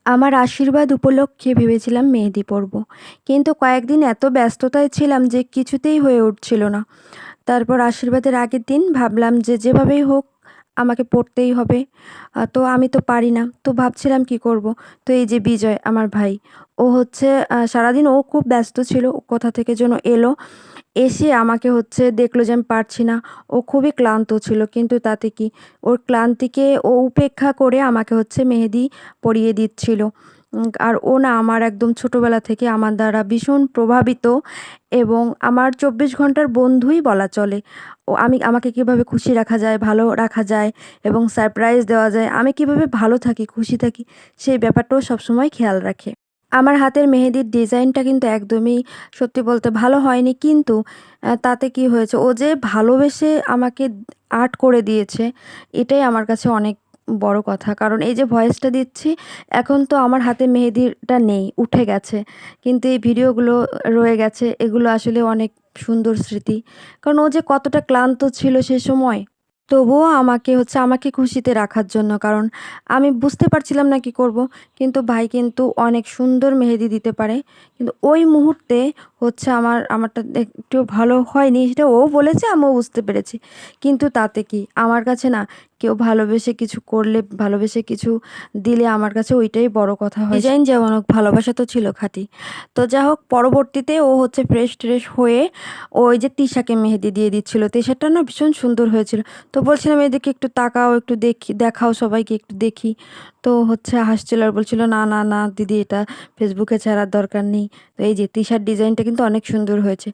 আমার আশীর্বাদ উপলক্ষে ভেবেছিলাম মেহেদি পরব। কিন্তু কয়েকদিন এত ব্যস্ততায় ছিলাম যে কিছুতেই হয়ে উঠছিল না। তারপর আশীর্বাদের আগের দিন ভাবলাম যে যেভাবেই হোক আমাকে পড়তেই হবে। তো আমি তো পারি না। তো ভাবছিলাম কি করব? তো এই যে বিজয় আমার ভাই, ও হচ্ছে সারাদিন ও খুব ব্যস্ত ছিল। ও কোথা থেকে যেন এলো। এসে আমাকে হচ্ছে দেখলো যে আমি পারছি না। ও খুবই ক্লান্ত ছিল। কিন্তু তাতে কি? ওর ক্লান্তিকে ও উপেক্ষা করে আমাকে হচ্ছে মেহেদি পরিয়ে দিচ্ছিল। আর ও না আমার একদম ছোটবেলা থেকে আমার দ্বারা ভীষণ প্রভাবিত এবং আমার ২৪ ঘন্টার বন্ধুই বলা চলে। আমাকে কিভাবে খুশি রাখা যায়, ভালো রাখা যায় এবং সারপ্রাইজ দেওয়া যায়, আমি কিভাবে ভালো থাকি, খুশি থাকি, সেই ব্যাপারটাও সবসময় খেয়াল রাখে। আমার হাতের মেহেদির ডিজাইনটা কিন্তু একদমই সত্যি বলতে ভালো হয়নি। কিন্তু তাতে কি হয়েছে? ও যে ভালোবেসে আমাকে আর্ট করে দিয়েছে, এটাই আমার কাছে অনেক বড় কথা। কারণ এই যে ভয়েসটা দিচ্ছি, এখন তো আমার হাতে মেহেদিটা নেই, উঠে গেছে। কিন্তু এই ভিডিওগুলো রয়ে গেছে। এগুলো আসলে অনেক সুন্দর স্মৃতি। কারণ ও যে কতটা ক্লান্ত ছিল সে সময়। তবুও আমাকে খুশিতে রাখার জন্য, কারণ আমি বুঝতে পারছিলাম না কি করব। কিন্তু ভাই কিন্তু অনেক সুন্দর মেহেদি দিতে পারে। কিন্তু ওই মুহূর্তে হচ্ছে আমারটা একটু ভালো হয়নি, সেটা ও বলেছে, আমিও বুঝতে পেরেছি। কিন্তু তাতে কি? আমার কাছে না কেউ ভালোবেসে কিছু করলে, ভালোবেসে কিছু দিলে আমার কাছে ওইটাই বড় কথা হয়। ডিজাইন যেমন হোক, ভালোবাসা তো ছিল খাঁটি। তো যা হোক, পরবর্তীতে ও হচ্ছে ফ্রেশ-ট্রেশ হয়ে ওই যে তিশাকে মেহেদি দিয়ে দিচ্ছিল। তিশাটা না ভীষণ সুন্দর হয়েছিল। তো বলছিলাম, "এদিকে একটু তাকাও, একটু দেখি, দেখাও সবাইকে, একটু দেখি।" তো হচ্ছে হাসছিল আর বলছিল, "না, না, না দিদি, এটা ফেসবুকে ছাড়ার দরকার নেই।" তো এই যে তিশার ডিজাইনটা কিন্তু অনেক সুন্দর হয়েছে।